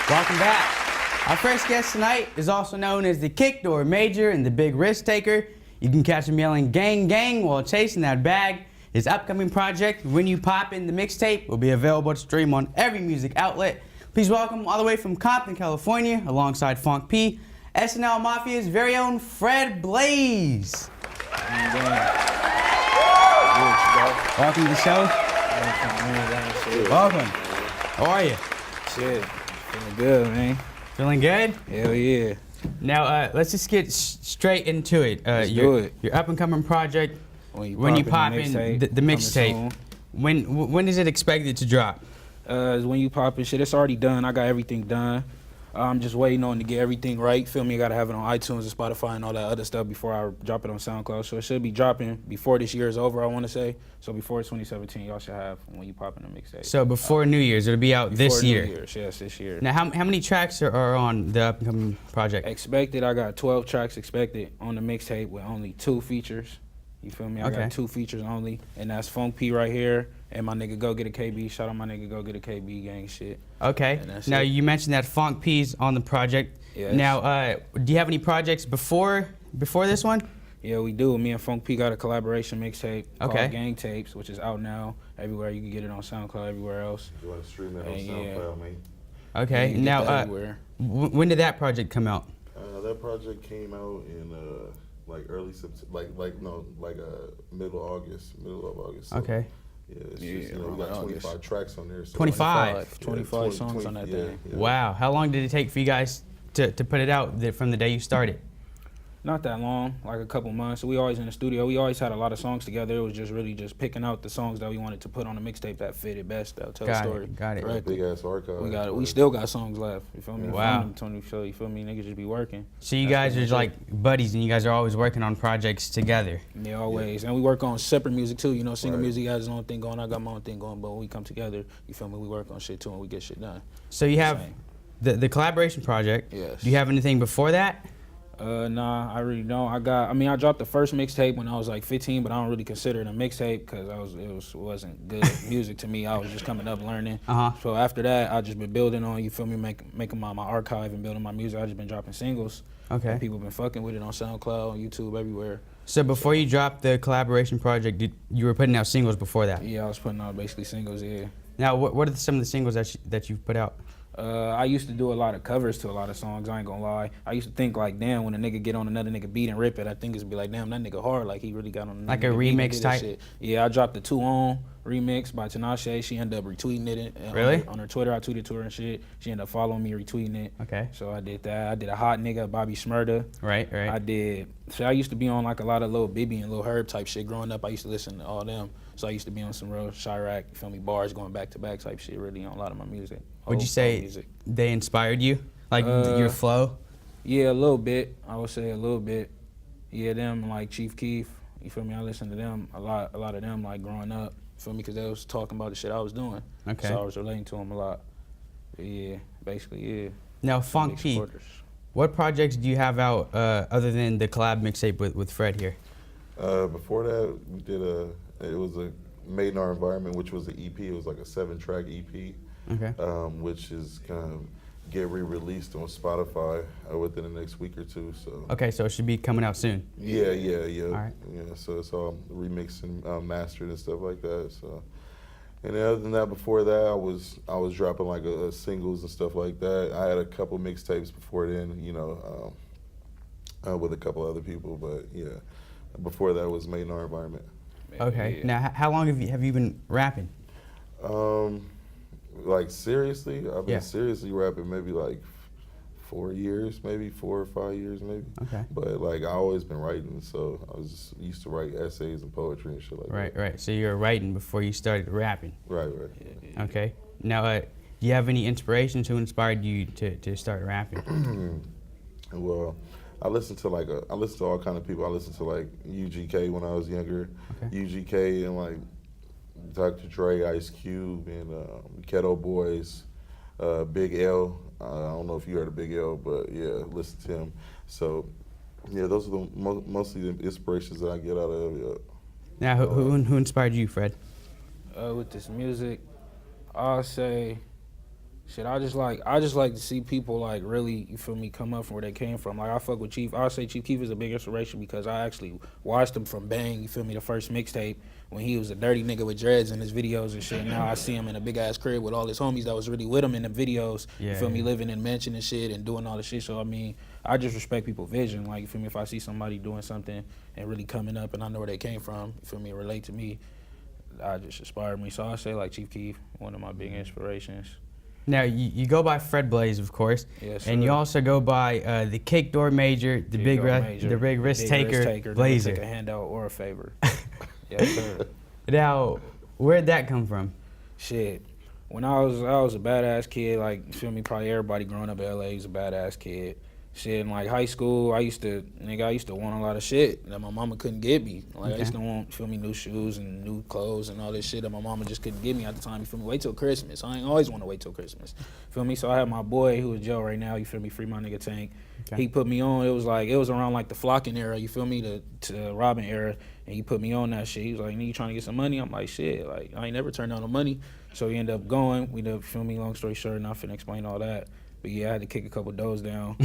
Welcome back. Our first guest tonight is also known as the Kick Door Major and the Big Risk Taker. You can catch him yelling gang gang while chasing that bag. His upcoming project, When You Poppin, the Mixtape, will be available to stream on every music outlet. Please welcome all the way from Compton, California, alongside Phonk P, SNL Mafia's very own Fred Blaze. Welcome to the show. Welcome. How are you? Shit, feeling good, man. Feeling good? Hell yeah. Now, let's just get straight into it. Your up-and-coming project, When You Poppin, the mixtape. When is it expected to drop? When You Poppin, shit, it's already done. I got everything done. I'm just waiting on to get everything right. Feel me? I gotta have it on iTunes and Spotify and all that other stuff before I drop it on SoundCloud. So it should be dropping before this year is over, I want to say. So before 2017, y'all should have When You Poppin the mixtape. So before New Year's, it'll be out this year? New Year's, yes, this year. Now, how many tracks are on the up-and-coming project? Expected, I got 12 tracks expected on the mixtape with only 2 features. You feel me? I got 2 features only, and that's Phonk P right here, and my nigga Go Get a KB. Shout out my nigga Go Get a KB gang shit. Okay. Now you mentioned that Phonk P's on the project. Yes. Now, do you have any projects before this one? Yeah, we do. Me and Phonk P got a collaboration mixtape called Gang Tapes, which is out now everywhere. You can get it on SoundCloud, everywhere else. You want to stream that on SoundCloud, man? Okay. Now, when did that project come out? That project came out in like early September, middle of August. So, okay. Yeah, it's just, we got 25 tracks on there. So 25? 25 songs on that thing. Yeah. Wow. How long did it take for you guys to put it out from the day you started? Not that long, like a couple months. We always in the studio. We always had a lot of songs together. It was just really just picking out the songs that we wanted to put on the mixtape that fitted best, that tell the story. Got it. Right. Big ass archive. We still got songs left. You feel me? Wow. Tony Show. You feel me? Niggas just be working. So you guys are like buddies, and you guys are always working on projects together. Yeah, always. And we work on separate music too. You know, single music has his own thing going. I got my own thing going. But when we come together, you feel me? We work on shit too, and we get shit done. So you have the collaboration project. Yes. Do you have anything before that? Nah, I really don't. I dropped the first mixtape when I was like 15, but I don't really consider it a mixtape because it wasn't good music to me. I was just coming up learning. So after that, I just been building on, you feel me, making my archive and building my music. I just been dropping singles. Okay. And people been fucking with it on SoundCloud, YouTube, everywhere. So before you dropped the collaboration project, you were putting out singles before that? Yeah, I was putting out basically singles, yeah. Now, what are some of the singles that you've put out? I used to do a lot of covers to a lot of songs, I ain't gonna lie. I used to think like, damn, when a nigga get on another nigga beat and rip it, I think it's be like, damn, that nigga hard, like he really got on another like a remix type? Shit. Yeah, I dropped the 2 On remix by Tinashe. She ended up retweeting it. Really? On her Twitter, I tweeted to her and shit. She ended up following me, retweeting it. Okay. So I did that. I did a Hot Nigga, Bobby Shmurda. Right. I used to be on like a lot of Lil Bibby and Lil Herb type shit growing up. I used to listen to all them. So I used to be on some real Chirac, you feel me, bars going back to back type shit really on a lot of my music. Would you say they inspired you? Like your flow? Yeah, a little bit. I would say a little bit. Yeah, them like Chief Keef, you feel me? I listened to them a lot of them like growing up, you feel me? Because they was talking about the shit I was doing. Okay. So I was relating to them a lot. But yeah, basically, yeah. Now, Phonk P, what projects do you have out other than the collab mixtape with Fred here? Before that, we did it was a Made in Our Environment, which was an EP. It was like a 7-track EP. Okay. Which is gonna get re-released on Spotify within the next week or 2. So. Okay, so it should be coming out soon. Yeah. All right. Yeah, so it's all remixed and mastered and stuff like that. So, and other than that, before that, I was dropping like singles and stuff like that. I had a couple mixtapes before then, you know, with a couple other people, but yeah, before that was Made in Our Environment. Okay. Yeah. Now, how long have you been rapping? Like seriously, I've been seriously rapping maybe like 4 years, maybe 4 or 5 years, maybe. Okay. But like I always been writing, so I was used to write essays and poetry and shit like that. Right. So you were writing before you started rapping. Right. Yeah. Okay. Now, do you have any inspirations who inspired you to start rapping? Well, I listen to all kind of people. I listened to like UGK when I was younger. Okay. UGK and like Dr. Dre, Ice Cube, and Ghetto Boys, Big L. I don't know if you heard of Big L, but yeah, listen to him. So yeah, those are mostly the inspirations that I get out of. Now, who inspired you, Fred? With this music, I'll say, Shit, I just like to see people like really, you feel me, come up from where they came from. Like I fuck with Chief. I say Chief Keef is a big inspiration because I actually watched him from Bang, you feel me, the first mixtape when he was a dirty nigga with dreads in his videos and shit. Now I see him in a big ass crib with all his homies that was really with him in the videos. You feel me, living in mansion and shit and doing all the shit. So I mean, I just respect people's vision. Like you feel me, if I see somebody doing something and really coming up and I know where they came from, you feel me, relate to me, I just inspire me. So I say like Chief Keef, one of my big inspirations. Now, you go by Fred Blaze, of course, yes, and you also go by the Kick Door Major, the big risk taker, Blazer. Take a handout or a favor. Yes, sir. Now, where'd that come from? Shit, when I was a badass kid, like, you feel me, probably everybody growing up in LA was a badass kid. Shit, in like high school, I used to want a lot of shit that my mama couldn't get me. Like I used to want, you feel me, new shoes and new clothes and all this shit that my mama just couldn't get me at the time. You feel me? Wait till Christmas. I ain't always want to wait till Christmas. Feel me? So I had my boy who is Joe right now. You feel me? Free my nigga Tank. Okay. He put me on. It was around like the flocking era. You feel me? To Robin era, and he put me on that shit. He was like, "Nigga, you trying to get some money?" I'm like, "Shit, like I ain't never turned down no money." So he ended up going. We ended up, feel me? Long story short, not finna explain all that. But yeah, I had to kick a couple doors down.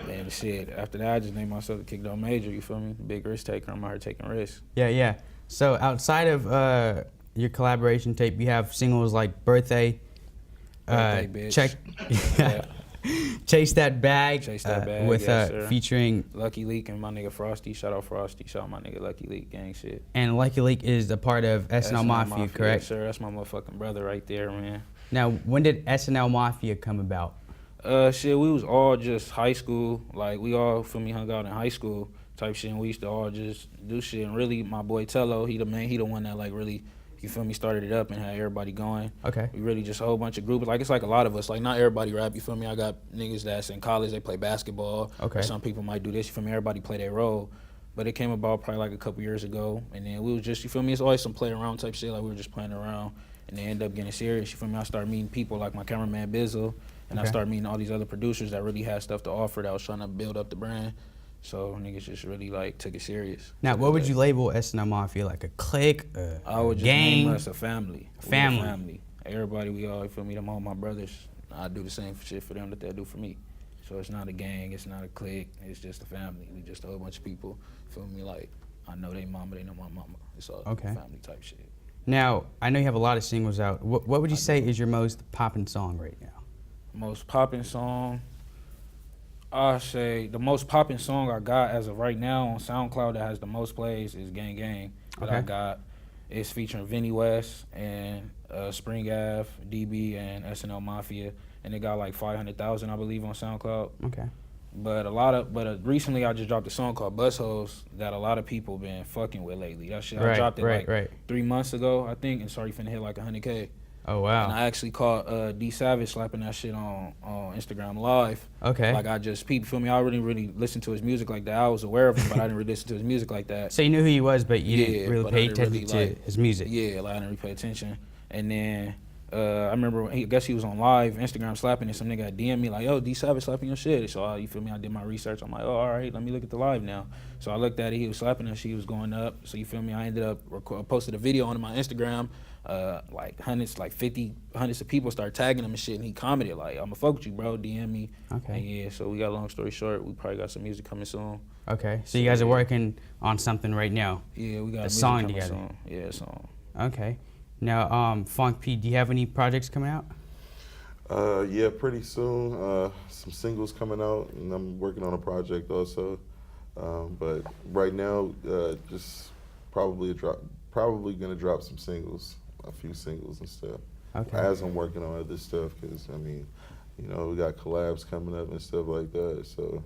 And shit, after that, I just named myself the Kick Door Major, you feel me? Big risk taker, I'm out here taking risks. Yeah. So outside of your collaboration tape, you have singles like Birthday, Bitch. Chase That Bag, with yes, featuring Lucky Leak and my nigga Frosty. Shout out Frosty, shout out my nigga Lucky Leak, gang shit. And Lucky Leak is a part of SNL Mafia, correct? Yes, sir, that's my motherfucking brother right there, man. Now, when did SNL Mafia come about? Shit, we was all just high school. Like, we all, feel me, hung out in high school type shit, and we used to all just do shit. And really, my boy Tello, he the one that, like, really, you feel me, started it up and had everybody going. Okay. We really just a whole bunch of groups. Like, it's like a lot of us. Like, not everybody rap, you feel me? I got niggas that's in college, they play basketball. Okay. Some people might do this, you feel me? Everybody play their role. But it came about probably, like, a couple years ago. And then we was just, you feel me, it's always some play around type shit. Like, we were just playing around. And they end up getting serious, you feel me? I started meeting people like my cameraman Bizzle. And I started meeting all these other producers that really had stuff to offer that was trying to build up the brand. So niggas just really like took it serious. Now, what would you label SNL Mafia? Like a clique, I would just gang? name us a family. Family. Everybody, we all, you feel me, them all my brothers. I do the same shit for them that they do for me. So it's not a gang, it's not a clique, it's just a family. We just a whole bunch of people, feel me, like I know they mama, they know my mama. It's all family type shit. Now, I know you have a lot of singles out. What would you say is your most poppin' song right now? Most poppin' song, I say the most poppin' song I got as of right now on SoundCloud that has the most plays is Gang Gang that I got. It's featuring Vinny West and Spring Ave, DB, and SNL Mafia, and it got like 500,000, I believe, on SoundCloud. Okay. But recently I just dropped a song called Bus Hoes that a lot of people been fucking with lately. That shit I dropped it 3 months ago, I think, and started finna hit like 100K. Oh wow! And I actually caught D Savage slapping that shit on Instagram Live. Okay. Like I just peeped, feel me? I didn't really listen to his music like that. I was aware of him, but I didn't really listen to his music like that. So you knew who he was, but you didn't really pay attention to his music. Yeah, like I didn't really pay attention. And then I remember, I guess he was on live, Instagram slapping, and some nigga DM me like, "Yo, D Savage slapping your shit." So you feel me? I did my research. I'm like, "Oh, all right, let me look at the live now." So I looked at it. He was slapping that shit. He was going up. So you feel me? I ended up posted a video on my Instagram. Like hundreds of people started tagging him and shit, and he commented like, "I'ma fuck with you, bro. DM me." Okay. And yeah, so we got, long story short, we probably got some music coming soon. Okay. So you guys are working on something right now. Yeah, we got a song together. Soon. Yeah, a song. Okay. Now, Phonk P, do you have any projects coming out? Yeah, pretty soon. Some singles coming out, and I'm working on a project also. But right now, just probably gonna drop some singles, a few singles and stuff. Okay. As I'm working on other stuff, because I mean, you know, we got collabs coming up and stuff like that. So,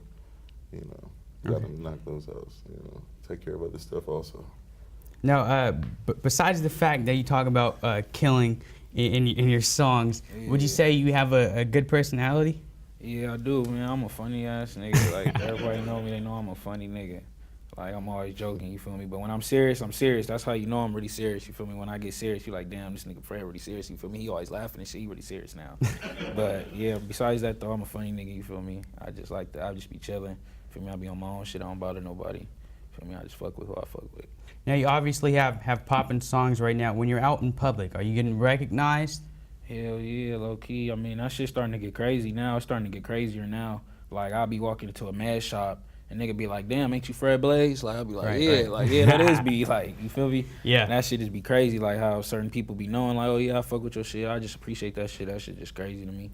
you know, gotta knock those out. You know, take care of other stuff also. Now, besides the fact that you talk about killing in your songs, would you say you have a good personality? Yeah, I do, man. I'm a funny ass nigga. Like, everybody know me. They know I'm a funny nigga. Like, I'm always joking, you feel me? But when I'm serious, I'm serious. That's how you know I'm really serious, you feel me? When I get serious, you're like, damn, this nigga Fred really serious, you feel me? He always laughing and shit, he really serious now. But, yeah, besides that, though, I'm a funny nigga, you feel me? I just be chilling, feel me? I be on my own shit, I don't bother nobody. Feel me? I just fuck with who I fuck with. Now, you obviously have poppin' songs right now. When you're out in public, are you getting recognized? Hell yeah, low key. I mean, that shit's starting to get crazy now. It's starting to get crazier now. Like, I'll be walking into a mad shop and nigga be like, damn, ain't you Fred Blaze? Like, I'll be like, yeah, that is me. Like, you feel me? Yeah. And that shit just be crazy. Like, how certain people be knowing, like, oh yeah, I fuck with your shit. I just appreciate that shit. That shit just crazy to me.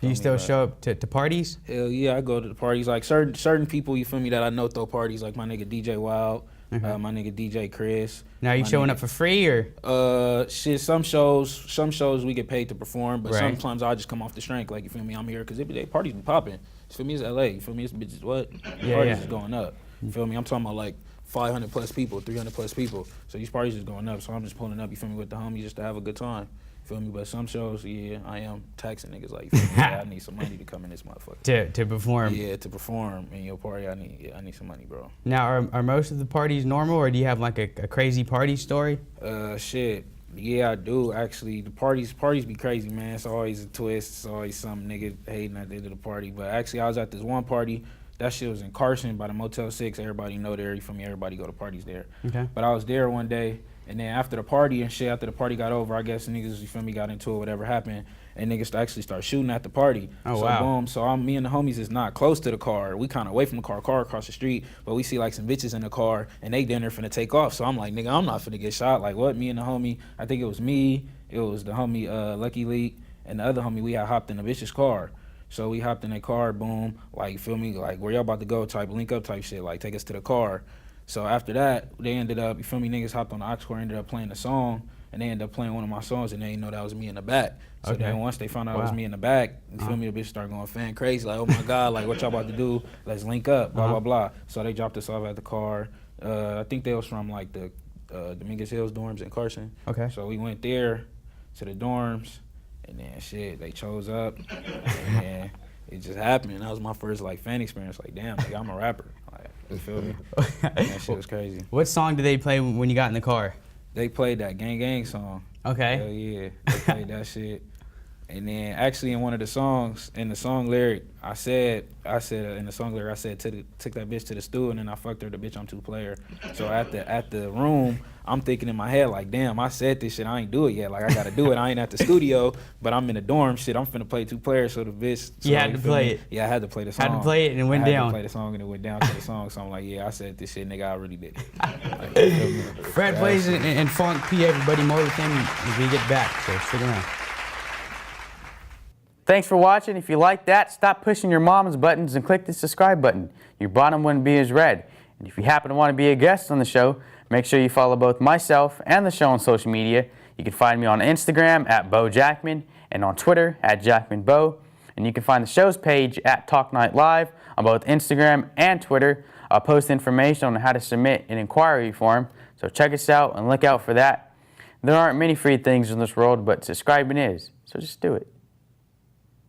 Do you still show up to parties? Hell yeah, I go to the parties. Like, certain people, you feel me, that I know throw parties. Like, my nigga DJ Wild, my nigga DJ Chris. Now, you showing up for free or? Shit, some shows we get paid to perform, but sometimes I just come off the strength. Like, you feel me, I'm here because they parties be popping. You feel me, it's LA. You feel me, it's bitches what? Parties is going up. You feel me, I'm talking about like 500 plus people, 300 plus people. So these parties is going up. So I'm just pulling up, you feel me, with the homies just to have a good time. Feel me? But some shows, yeah, I am taxing niggas like, you feel me? Yeah, I need some money to come in this motherfucker. To perform. Yeah, to perform in your party, I need some money, bro. Now, are most of the parties normal, or do you have like a crazy party story? Shit. Yeah, I do actually. The parties be crazy, man. It's always a twist. It's always some nigga hating at the end of the party. But actually, I was at this one party. That shit was in Carson by the Motel 6. Everybody know there. You feel me? Everybody go to parties there. Okay. But I was there one day, and then after the party and shit, after the party got over, I guess niggas, you feel me, got into it, whatever happened, and niggas actually start shooting at the party. Oh, so wow. Boom. So me and the homies is not close to the car. We kind of away from the car across the street, but we see like some bitches in the car, and they dinner finna take off. So I'm like, nigga, I'm not finna get shot. Like, what? Me and the homie, I think it was me, it was the homie Lucky Leak, and the other homie, we had hopped in the bitch's car. So we hopped in that car, boom, like, you feel me, like, where y'all about to go type, link up type shit, like, take us to the car. So after that, they ended up, you feel me, niggas hopped on the aux cord, ended up playing the song, and they ended up playing one of my songs, and they didn't know that was me in the back. So then once they found out it was me in the back, you feel me, the bitch started going fan crazy, like, oh my God, like, what y'all about to do? Let's link up, blah, blah, blah. So they dropped us off at the car. I think they was from, like, the Dominguez Hills dorms in Carson. Okay. So we went there to the dorms, and then shit, they chose up, and it just happened. That was my first like fan experience. Like, damn, like, I'm a rapper. Like, you feel me? That shit was crazy. What song did they play when you got in the car? They played that Gang Gang song. Okay. Hell yeah, they played that shit. And then actually in one of the songs, in the song lyric, I said in the song lyric, I said took that bitch to the stool, and then I fucked her, the bitch, I'm two player. So at the room, I'm thinking in my head like, damn, I said this shit, I ain't do it yet. Like, I gotta do it. I ain't at the studio, but I'm in the dorm shit. I'm finna play two players, so the bitch. So you had to play it. Yeah, I had to play the song. Had to play it and it went down. I had to play the song and it went down to the song. So I'm like, yeah, I said this shit, nigga, I really did it. Like, Fred Blaze and Phonk P, everybody, more with him as we get back. So stick around. Thanks for watching. If you like that, stop pushing your mom's buttons and click the subscribe button. Your bottom wouldn't be as red. And if you happen to want to be a guest on the show, make sure you follow both myself and the show on social media. You can find me on Instagram at BoJackman and on Twitter at JackmanBo. And you can find the show's page at Talk Night Live on both Instagram and Twitter. I'll post information on how to submit an inquiry form, so check us out and look out for that. There aren't many free things in this world, but subscribing is, so just do it.